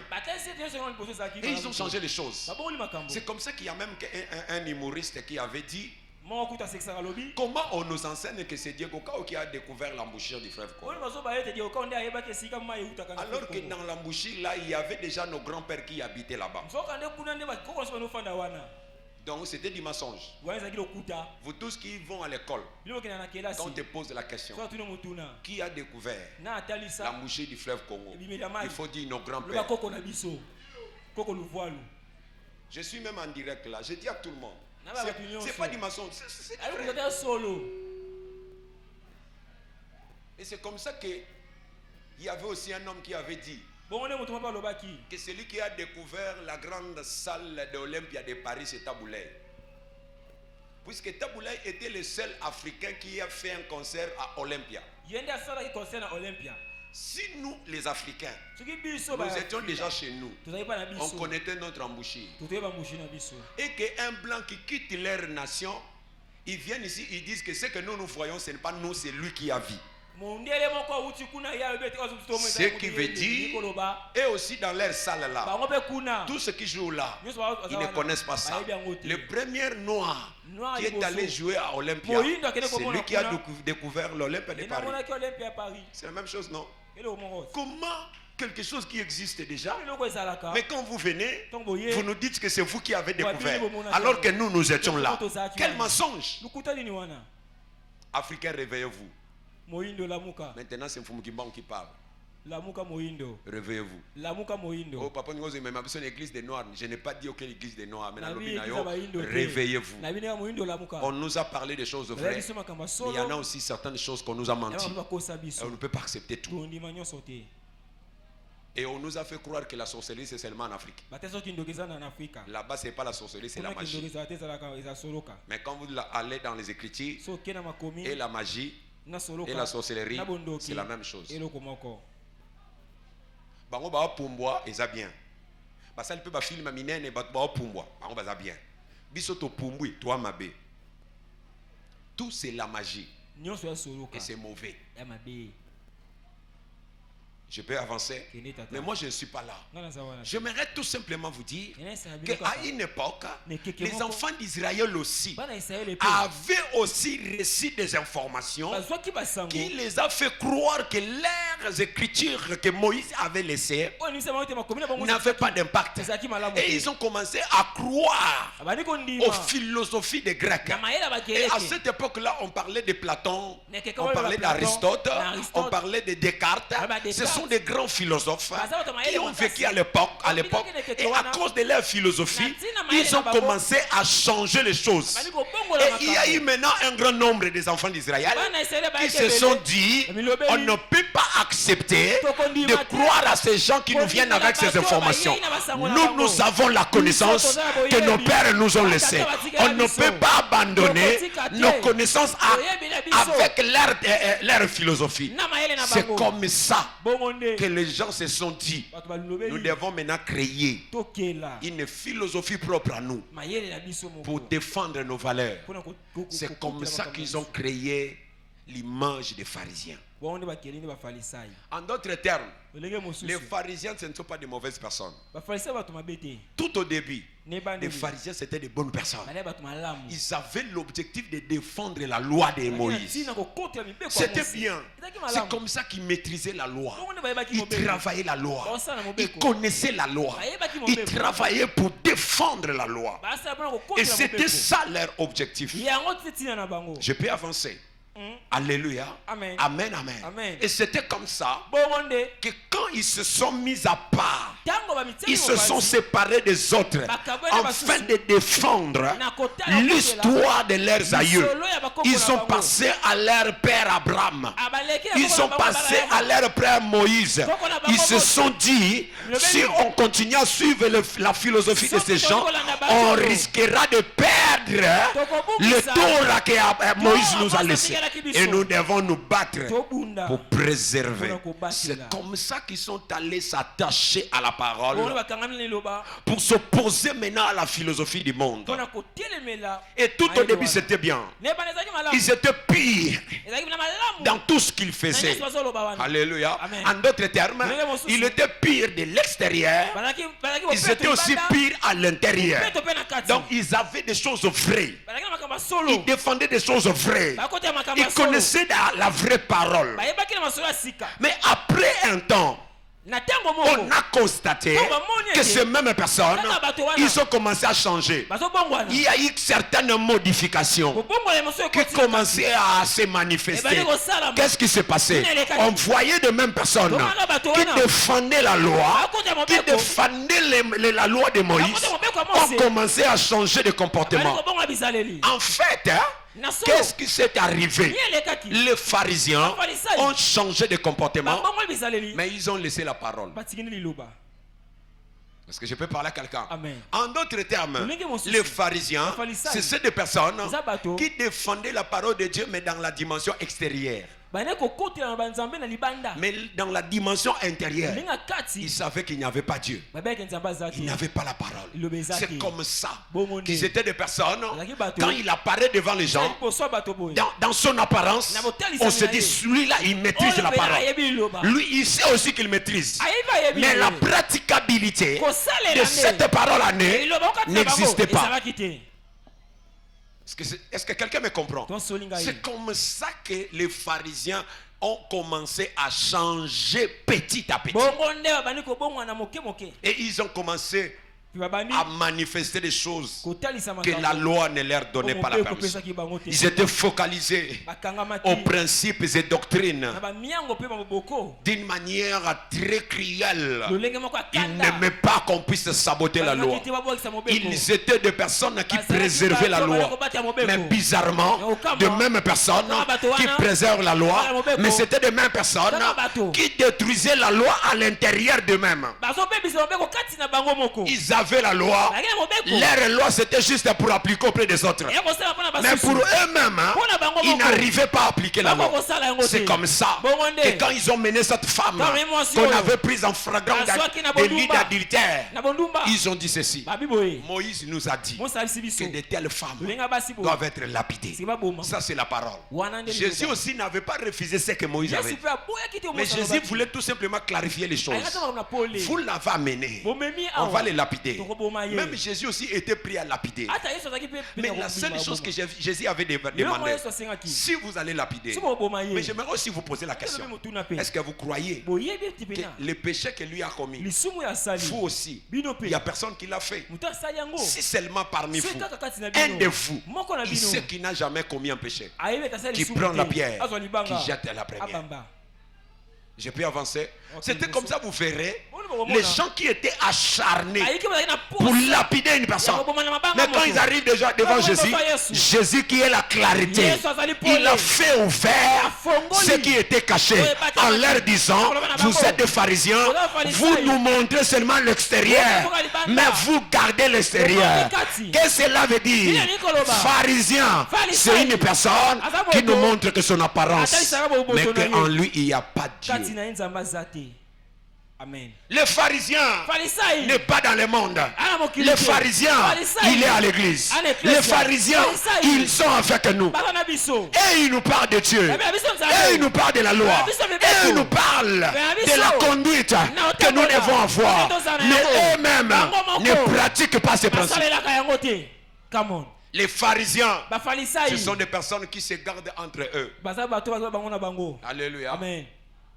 Et ils ont changé les choses. C'est comme ça qu'il y a même un humoriste qui avait dit: comment on nous enseigne que c'est Diego Kao qui a découvert l'embouchure du fleuve Congo, alors que dans l'embouchure là, il y avait déjà nos grands-pères qui habitaient là-bas. Donc c'était du mensonge. Vous tous qui vont à l'école, quand on te pose la question, qui a découvert l'embouchure du fleuve Congo, il faut dire nos grands-pères. Je suis même en direct là, je dis à tout le monde, c'est pas du mensonge, c'est vrai. Et c'est comme ça que il y avait aussi un homme qui avait dit: que celui qui a découvert la grande salle de l'Olympia de Paris, c'est Taboulay. Puisque Taboulay était le seul Africain qui a fait un concert à Olympia. Si nous, les Africains, nous étions déjà chez nous, on connaissait notre embouchure, et qu'un blanc qui quitte leur nation, ils viennent ici, ils disent que ce que nous voyons, ce n'est pas nous, c'est lui qui a vu. Ce qui veut dire, et aussi dans leur salle là, tous ceux qui jouent là, ils ne connaissent pas ça. Le premier noir qui est allé jouer à Olympia, c'est lui qui a découvert l'Olympia de Paris. C'est la même chose, non? Comment quelque chose qui existe déjà, mais quand vous venez, vous nous dites que c'est vous qui avez découvert, alors que nous étions là. Quel mensonge! Africains, réveillez-vous. Maintenant, c'est Mfumukimba qui parle. Réveillez-vous. Oh, papa, nous sommes une église des Noirs. Je n'ai pas dit aucune église des Noirs. Mais réveillez-vous. On nous a parlé des choses vraies. Mais il y en a aussi certaines choses qu'on nous a menti. Et on ne peut pas accepter tout. Et on nous a fait croire que la sorcellerie c'est seulement en Afrique. Là-bas c'est pas la sorcellerie, c'est la magie. Mais quand vous allez dans les Écritures, et la magie et la sorcellerie, c'est la même chose. Bango ba pumbwa eza bien. Basali pe ba film minene ba pumbwa, bango baza bien. Biso to pumbwi toi mabe. Tout c'est la magie. Et c'est mauvais. Je peux avancer, mais moi je ne suis pas là. J'aimerais tout simplement vous dire qu'à une époque, les enfants d'Israël aussi avaient aussi reçu des informations qui les a fait croire que leurs écritures que Moïse avait laissées n'avaient pas d'impact. Et ils ont commencé à croire aux philosophies des Grecs. Et à cette époque-là, on parlait de Platon, on parlait d'Aristote, on parlait de Descartes. Ce sont des grands philosophes qui ont vécu à l'époque, et à cause de leur philosophie, ils ont commencé à changer les choses. Et il y a eu maintenant un grand nombre des enfants d'Israël qui se sont dit, on ne peut pas accepter de croire à ces gens qui nous viennent avec ces informations. Nous avons la connaissance que nos pères nous ont laissée. On ne peut pas abandonner nos connaissances avec leur philosophie. C'est comme ça que les gens se sont dit, nous devons maintenant créer une philosophie propre à nous pour défendre nos valeurs. C'est comme ça qu'ils ont créé l'image des pharisiens. En d'autres termes, les pharisiens ce ne sont pas de mauvaises personnes. Tout au début, les pharisiens c'était de bonnes personnes. Ils avaient l'objectif de défendre la loi de Moïse. C'était bien. C'est comme ça qu'ils maîtrisaient la loi. Ils travaillaient la loi. Ils connaissaient la loi. Ils travaillaient pour défendre la loi. Et c'était ça leur objectif. Je peux avancer. Alléluia. Amen. Amen. Amen. Et c'était comme ça que quand ils se sont mis à part, ils se sont séparés des autres afin de défendre l'histoire de leurs aïeux. Ils ont passé à leur père Abraham. Ils ont passé à leur père Moïse. Ils se sont dit, si on continue à suivre la philosophie de ces gens, on risquera de perdre le Torah que Moïse nous a laissé. Et nous devons nous battre pour préserver. C'est comme ça qu'ils sont allés s'attacher à la parole pour s'opposer maintenant à la philosophie du monde. Et tout au début c'était bien. Ils étaient pires dans tout ce qu'ils faisaient. Alléluia. En d'autres termes, ils étaient pires de l'extérieur. Ils étaient aussi pires à l'intérieur. Donc ils avaient des choses vraies. Ils défendaient des choses vraies. Ils connaissaient la vraie parole. Mais après un temps, on a constaté que ces mêmes personnes, ils ont commencé à changer. Il y a eu certaines modifications qui commençaient à se manifester. Qu'est-ce qui s'est passé? On voyait de mêmes personnes qui défendaient la loi, qui défendaient la loi de Moïse, ont commencé à changer de comportement. En fait, Qu'est-ce qui s'est arrivé? Les pharisiens ont changé de comportement, mais ils ont laissé la parole. Est-ce que je peux parler à quelqu'un? En d'autres termes, les pharisiens, c'est des personnes qui défendaient la parole de Dieu, mais dans la dimension extérieure. Mais dans la dimension intérieure, ils savaient qu'il n'y avait pas Dieu. Il n'y avait pas la parole. C'est comme ça qu'ils étaient des personnes. Quand il apparaît devant les gens, dans son apparence, on se dit, celui-là, il maîtrise la parole. Lui, il sait aussi qu'il maîtrise. Mais la praticabilité de cette parole-là n'existait pas. Est-ce que quelqu'un me comprend? C'est comme ça que les pharisiens ont commencé à changer petit à petit. Et ils ont commencé à manifester des choses que la loi ne leur donnait pas la permission. Ils étaient focalisés aux principes et doctrines d'une manière très cruelle. Ils n'aimaient pas qu'on puisse saboter la loi. Ils étaient des personnes qui préservaient la loi. Mais bizarrement, de mêmes personnes qui préservent la loi, mais c'était des mêmes personnes qui détruisaient la loi à l'intérieur d'eux-mêmes. Ils avaient la loi. Leur loi, c'était juste pour appliquer auprès des autres. Mais pour eux-mêmes, ils n'arrivaient pas à appliquer la loi. C'est comme ça que quand ils ont mené cette femme qu'on avait prise en flagrant délit d'adultère, ils ont dit ceci: Moïse nous a dit que de telles femmes doivent être lapidées. Ça, c'est la parole. Jésus aussi n'avait pas refusé ce que Moïse avait dit. Mais Jésus voulait tout simplement clarifier les choses. Vous l'avez amené, on va les lapider. Même Jésus aussi était prêt à lapider. Mais la seule chose que Jésus avait demandé, si vous allez lapider, mais j'aimerais aussi vous poser la question: est-ce que vous croyez que le péché que lui a commis, vous aussi, il n'y a personne qui l'a fait? Si seulement parmi vous, un de vous, il sait qu'il n'a jamais commis un péché, qui prend la pierre, qui jette la première. Je peux avancer? C'était comme ça, vous verrez les gens qui étaient acharnés pour lapider une personne. Mais quand ils arrivent déjà devant Jésus, Jésus qui est la clarté, il a fait ouvert ce qui était caché en leur disant: vous êtes des pharisiens, vous nous montrez seulement l'extérieur, mais vous gardez l'extérieur. Qu'est-ce que cela veut dire? Pharisien, c'est une personne qui nous montre que son apparence, mais qu'en lui il n'y a pas de Dieu. Amen. Le pharisien n'est pas dans le monde. Le pharisien, il est à l'église. Les pharisiens, ils sont avec nous. Et ils nous parlent de Dieu. Et ils nous parlent de la loi. Et ils nous parlent de la conduite que nous devons avoir. Mais eux-mêmes ne pratiquent pas ces principes. Les pharisiens, ce sont des personnes qui se gardent entre eux. Alléluia. Amen.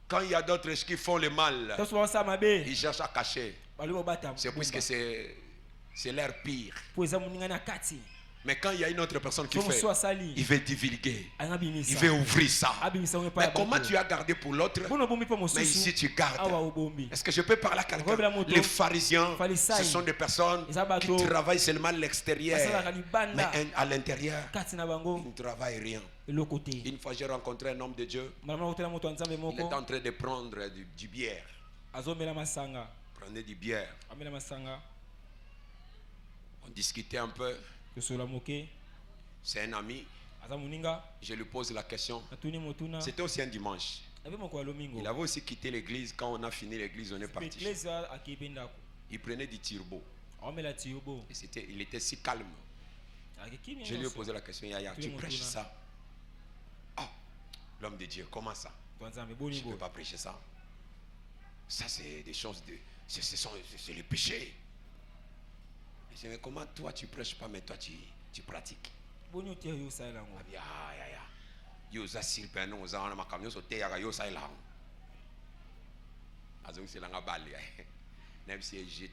Quand il y a d'autres qui font le mal, ils cherchent à cacher. C'est puisque c'est leur pire. Mais quand il y a une autre personne qui fait, il veut divulguer, il veut ouvrir ça. Mais comment tu as gardé pour l'autre, mais ici tu gardes? Est-ce que je peux parler à quelqu'un? Les pharisiens, ce sont des personnes qui travaillent seulement l'extérieur, mais à l'intérieur, ils ne travaillent rien. Une fois, j'ai rencontré un homme de Dieu. Il est en train de prendre du bière. Prenez du bière. On discutait un peu. C'est un ami. Je lui pose la question. C'était aussi un dimanche. Il avait aussi quitté l'église. Quand on a fini l'église, on est parti. Il prenait du turbo. Et il était si calme. Je lui ai posé la question: Yaya, tu prêches ça? Ah, l'homme de Dieu, comment ça? Je ne peux pas prêcher ça. Ça, c'est des choses c'est le péché. Je dis: mais comment toi tu prêches pas, mais toi tu pratiques? Je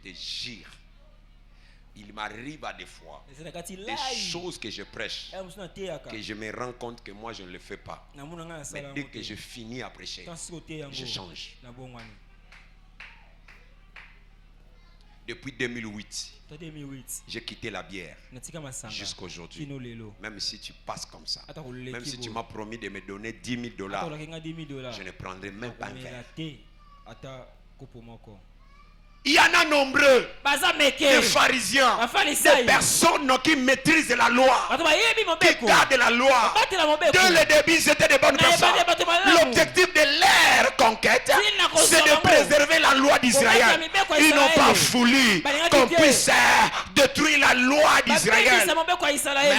te jure, il m'arrive à des fois des choses que je prêche, que je me rends compte que moi je ne le fais pas. Mais dès que je finis à prêcher, je change. Depuis 2008, j'ai quitté la bière jusqu'à aujourd'hui. Même si tu passes comme ça, même si tu m'as promis de me donner $10 000, je ne prendrai même pas un verre. Il y en a nombreux, des pharisiens, des personnes qui maîtrisent la loi, qui gardent la loi. Dès le début, c'était des bonnes personnes. L'objectif de leur conquête, c'est de préserver la loi d'Israël. Ils n'ont pas voulu qu'on puisse détruire la loi d'Israël.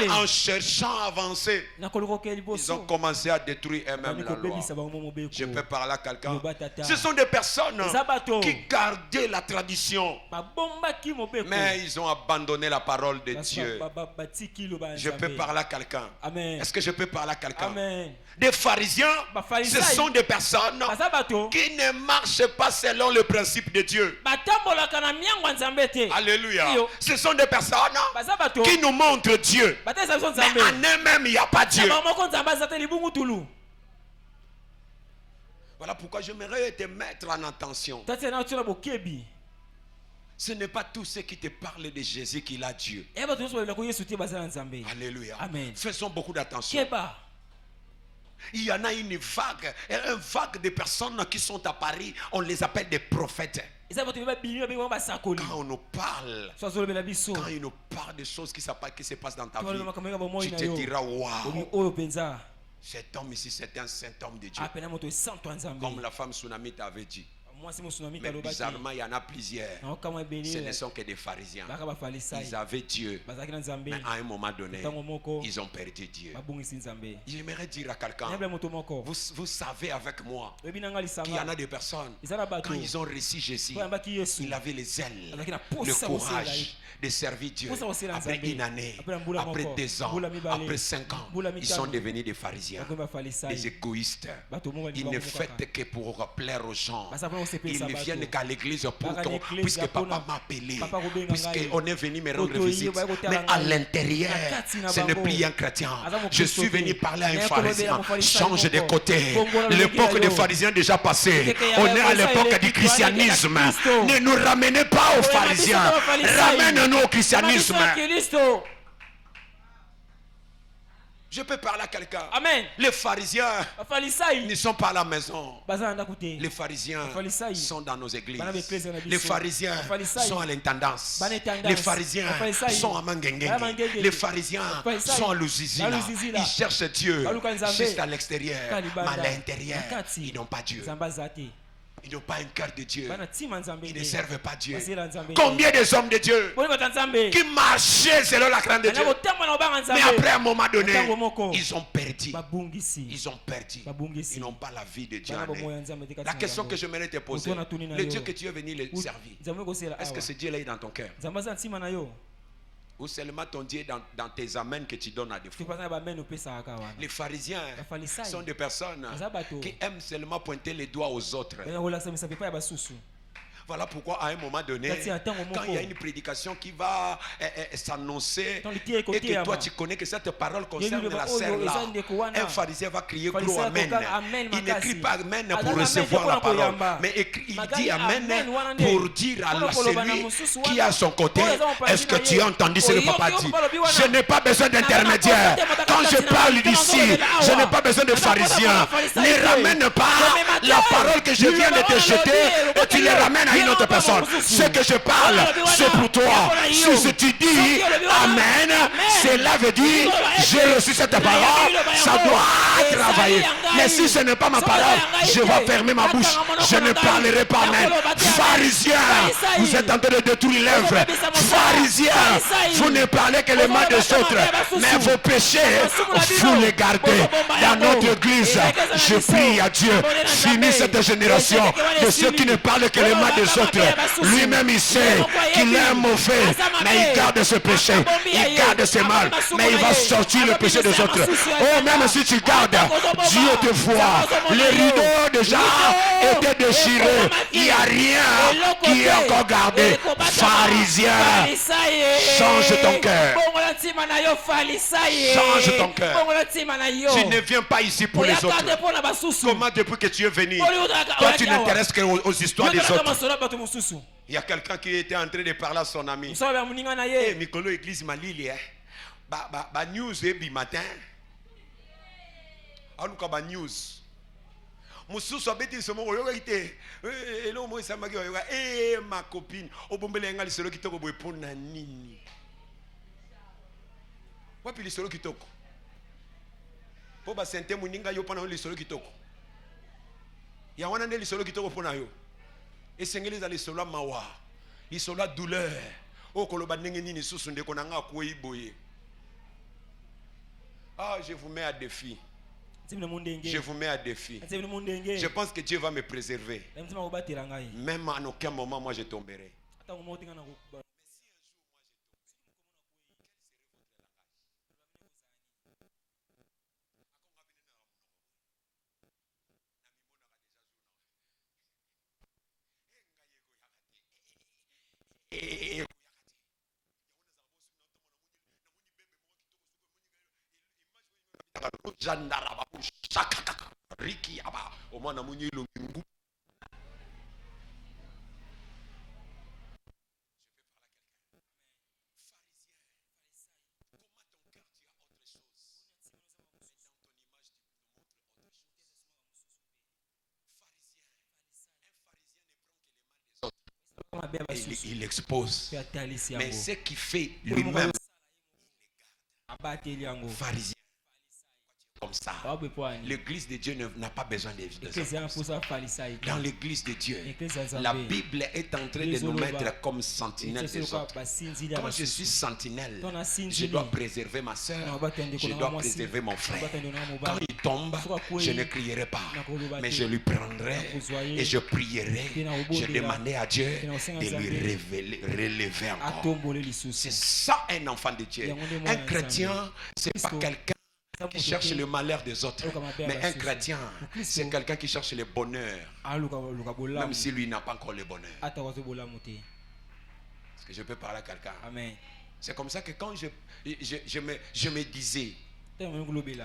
Mais en cherchant à avancer, ils ont commencé à détruire eux-mêmes la loi. Je peux parler à quelqu'un. Ce sont des personnes qui gardaient la tradition, mais ils ont abandonné la parole de Dieu. Je peux parler à quelqu'un. Est-ce que je peux parler à quelqu'un? Des pharisiens, ce sont des personnes qui ne marchent pas selon le principe de Dieu. Alléluia. Ce sont des personnes qui nous montrent Dieu, mais en eux-mêmes il n'y a pas Dieu. Voilà pourquoi j'aimerais te mettre en attention. Ce n'est pas tous ceux qui te parlent de Jésus qu'il a Dieu. Alléluia. Amen. Faisons beaucoup d'attention. Il y en a une vague de personnes qui sont à Paris. On les appelle des prophètes. Quand on nous parle, quand ils nous parlent de choses qui se passent dans ta vie, tu te diras waouh. Cet homme ici, c'est un saint homme de Dieu. Comme la femme Tsunami t'avait dit. Mais bizarrement, il y en a plusieurs. Ce ne sont que des pharisiens. Ils avaient Dieu, mais à un moment donné, ils ont perdu Dieu. J'aimerais dire à quelqu'un, vous savez avec moi qu'il y en a des personnes, quand ils ont reçu Jésus, ils avaient les ailes, le courage de servir Dieu. Après une année, après 2 ans, après 5 ans, ils sont devenus des pharisiens, des égoïstes. Ils ne font que pour plaire aux gens. Ils ne viennent qu'à l'église puisque papa m'a appelé, puisqu'on est venu me rendre visite. Mais à l'intérieur, ce n'est plus un chrétien. Je suis venu parler à un pharisien. Change de côté. L'époque des pharisiens est déjà passée. On est à l'époque du christianisme. Ne nous ramenez pas aux pharisiens. Ramène-nous au christianisme. Je peux parler à quelqu'un. Amen. Les pharisiens ne sont pas à la maison. Les pharisiens sont dans nos églises. Les pharisiens sont à l'intendance. Les pharisiens sont à Mangenge. Les pharisiens sont à Lusizila. Ils cherchent Dieu juste à l'extérieur. Mais à l'intérieur, ils n'ont pas Dieu. Ils n'ont pas un cœur de Dieu. Ils ne servent pas Dieu. Combien des hommes de Dieu qui marchaient selon la crainte de Dieu, mais après un moment donné, ils ont perdu. Ils ont perdu. Ils n'ont pas la vie de Dieu en eux. La question que j'aimerais te poser, le Dieu que tu es venu le servir, est-ce que ce Dieu-là est dans ton cœur? Ou seulement ton Dieu dans tes amens que tu donnes à des fois? Les pharisiens sont des personnes qui aiment seulement pointer les doigts aux autres. Voilà pourquoi à un moment donné, quand il y a une prédication qui va s'annoncer et que toi tu connais que cette parole concerne la sœur là, un pharisien va crier gros amen. Il ne crie pas amen pour recevoir la parole, mais il dit amen pour dire à celui qui est à son côté, est-ce que tu as entendu ce que papa dit? Je n'ai pas besoin d'intermédiaire. Quand je parle d'ici, je n'ai pas besoin de pharisiens. Ne ramène pas la parole que je viens de te jeter et tu les ramènes à une autre personne. Ce que je parle, c'est pour toi. Si tu dis amen, cela veut dire j'ai reçu cette parole, ça doit travailler. Mais si ce n'est pas ma parole, je vais fermer ma bouche. Je ne parlerai pas amen. Pharisiens, vous êtes en train de détruire l'œuvre. Pharisiens, vous ne parlez que le mal des autres, mais vos péchés, vous les gardez. Dans notre église, je prie à Dieu, finis cette génération de ceux qui ne parlent que le mal des autres. Lui-même il sait qu'il est mauvais, mais il garde ses péchés, il garde ses mal, mais il va sortir le péché des autres. Oh, même si tu gardes, Dieu te voit. Les rideaux déjà étaient déchirés, il n'y a rien qui est encore gardé. Pharisien, change ton cœur. Change ton cœur. Tu ne viens pas ici pour les autres. Comment depuis que tu es venu, toi tu n'intéresses qu'aux histoires des autres? Il y a quelqu'un qui était en train de parler à son ami. Eh, Mikolo église Malili, ba news ebi matin. Aluka ba news. Mususu abeti somo oyoka ite. Elo mo isamaki oyoka. Ma copine. Obombele ngali solo kitoko boye pona nini. Wapi lisolo kitoko? Po ba sente muninga yo pona lisolo kitoko. Ya wana nde lisolo kitoko pona yo. Esengeli za lisolo mawa. Lisolo douleur. O koloba ndenge nini susu ndeko na nga kwei boye. Ah, je vous mets à défi. Je vous mets à défi. Je pense que Dieu va me préserver. Même à aucun moment, moi, je tomberai. Au moins, il expose. Mais ce qui fait lui-même, pharisien. Comme ça, l'église de Dieu n'a pas besoin de ça. Dans l'église de Dieu, la Bible est en train de nous mettre comme sentinelle des autres. Quand je suis sentinelle, je dois préserver ma soeur, je dois préserver mon frère. Quand il tombe, je ne crierai pas, mais je lui prendrai et je prierai. Je demanderai à Dieu de lui relever encore. C'est ça un enfant de Dieu. Un chrétien, c'est pas quelqu'un qui cherche le malheur des autres, mais un chrétien, c'est quelqu'un qui cherche le bonheur, même si lui n'a pas encore le bonheur. Est-ce que je peux parler à quelqu'un? C'est comme ça que quand je me disais,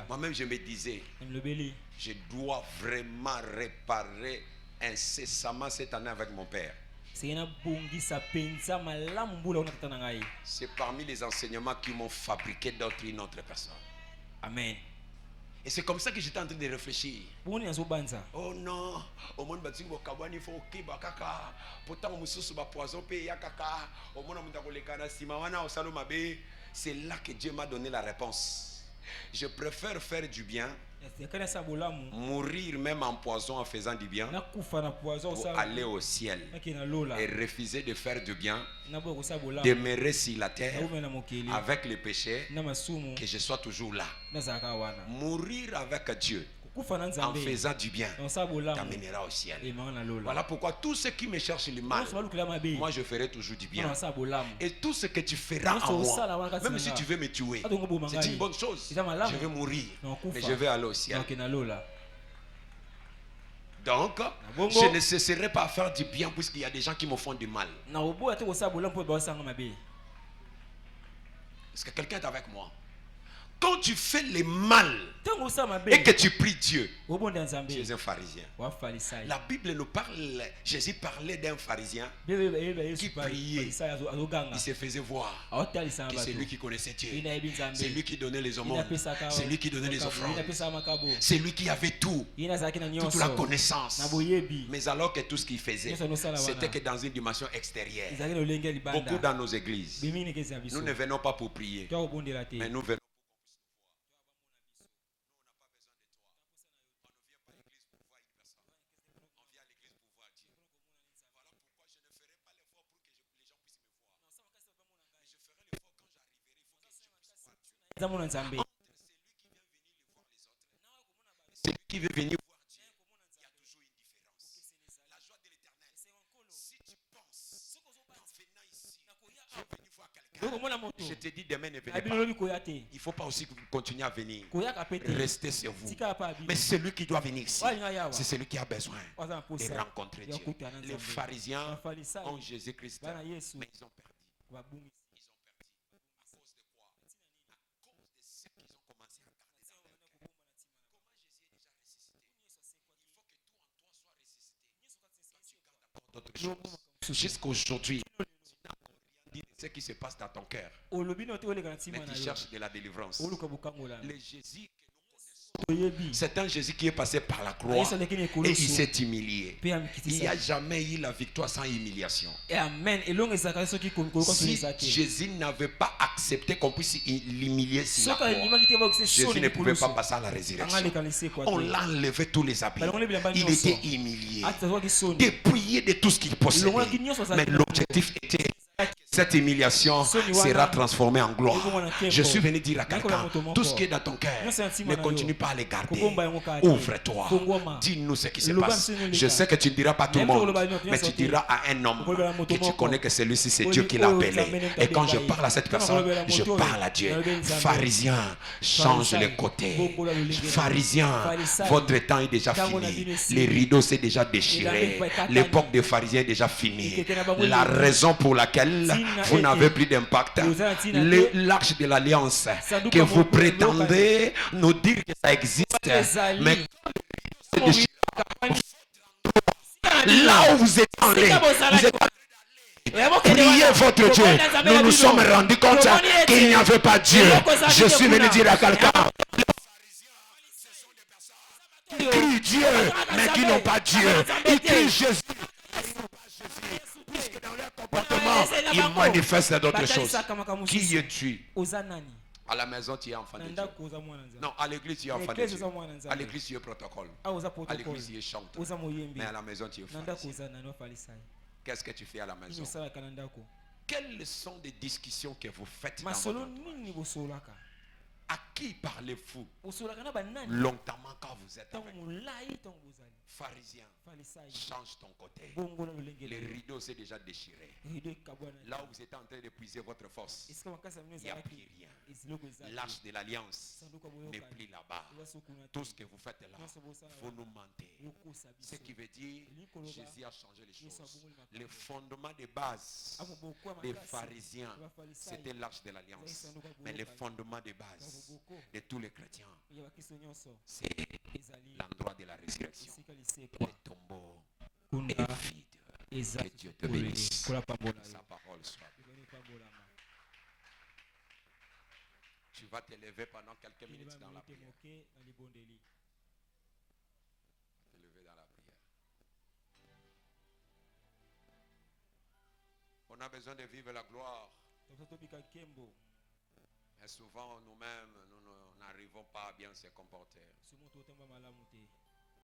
moi-même je me disais, je dois vraiment réparer incessamment cette année avec mon père. C'est parmi les enseignements qui m'ont fabriqué d'autres une autre personne. Amen. Et c'est comme ça que j'étais en train de réfléchir. Oh non, au monde batingo kabani fo kiba kaka. Pourtant mususu ba poison pe ya kaka. Au monde munda kolekana sima wana osalo mabe. C'est là que Dieu m'a donné la réponse. Je préfère faire du bien, mourir même en poison en faisant du bien, pour aller au ciel, et refuser de faire du bien, demeurer sur la terre avec les péchés, que je sois toujours là. Mourir avec Dieu en faisant du bien t'amènera au ciel. Voilà pourquoi tout ce qui me cherche le mal, moi je ferai toujours du bien. Et tout ce que tu feras en moi, même si tu veux me tuer, c'est une bonne chose. Je vais mourir, mais je vais aller au ciel. Donc, je ne cesserai pas à faire du bien puisqu'il y a des gens qui me font du mal. Est-ce que quelqu'un est avec moi? Quand tu fais le mal et que tu pries Dieu, tu es un pharisien. La Bible nous parle, Jésus parlait d'un pharisien qui priait. Il se faisait voir que c'est lui qui connaissait Dieu. C'est lui qui donnait les aumônes. C'est lui qui donnait les offrandes. C'est lui qui avait tout, toute la connaissance. Mais alors que tout ce qu'il faisait, c'était que dans une dimension extérieure. Beaucoup dans nos églises, nous ne venons pas pour prier, mais nous venons. Celui qui veut venir voir Dieu, il y a toujours une différence. La joie de l'éternel. Si tu penses qu'en venant ici, je vais venir voir quelqu'un, je te dis demain ne venez pas. Il ne faut pas aussi continuer à venir. Restez sur vous. Mais celui qui doit venir ici, c'est celui qui a besoin de rencontrer Dieu. Les pharisiens ont Jésus-Christ, mais ils ont perdu. Jusqu'aujourd'hui, ce qui se passe dans ton cœur et qui cherche de la délivrance. Le Jésus, c'est un Jésus qui est passé par la croix et il s'est humilié. Il n'y a jamais eu la victoire sans humiliation. Si Jésus n'avait pas accepté qu'on puisse l'humilier sur la croix, Jésus ne pouvait pas passer à la résurrection. On l'a enlevé tous les habits. Il était humilié, dépouillé de tout ce qu'il possédait. Mais l'objectif était cette humiliation sera transformée en gloire. Je suis venu dire à quelqu'un, tout ce qui est dans ton cœur, ne continue pas à les garder. Ouvre-toi. Dis-nous ce qui se passe. Je sais que tu ne diras pas tout le monde, mais tu diras à un homme que tu connais que celui-ci c'est Dieu qui l'a appelé. Et quand je parle à cette personne, je parle à Dieu. Pharisiens, change les côtés. Pharisiens, votre temps est déjà fini. Les rideaux s'est déjà déchiré. L'époque des pharisiens est déjà finie. La raison pour laquelle vous n'avez plus d'impact, l'arche de l'alliance que vous prétendez nous dire que ça existe, mais là où vous êtes allé, vous êtes priez votre Dieu. Nous nous sommes rendus compte qu'il n'y avait pas Dieu. Je suis venu dire à quelqu'un, ils crient Dieu mais qui n'ont pas Dieu. Ils crient Jésus. Puisque dans leur comportement, ils manifestent d'autres choses. Qui es-tu? À la maison, tu es enfant de Dieu. Non, à l'église, tu es enfant de Dieu. À l'église, tu es protocole. À l'église, tu es chanteur. Mais à la maison, tu es pharisien. Qu'est-ce que tu fais à la maison? Quelles sont les discussions que vous faites dans votre entourage? À qui parlez-vous longtemps quand vous êtes avec vous? Pharisien, change ton côté. Les rideaux s'est déjà déchiré. Là où vous êtes en train d'épuiser votre force, il n'y a plus rien. L'arche de l'alliance n'est plus là-bas. Tout ce que vous faites là, vous nous mentez. Ce qui veut dire Jésus a changé les choses. Le fondement de base des pharisiens, c'était l'arche de l'alliance. Mais le fondement de base de tous les chrétiens, c'est l'endroit de la résurrection. Le tombeau est vide. Que Dieu te bénisse. Sa parole soit. Tu vas te lever pendant quelques minutes dans la prière. Te lever dans la prière. On a besoin de vivre la gloire. Et souvent nous-mêmes, nous n'arrivons pas à bien se comporter.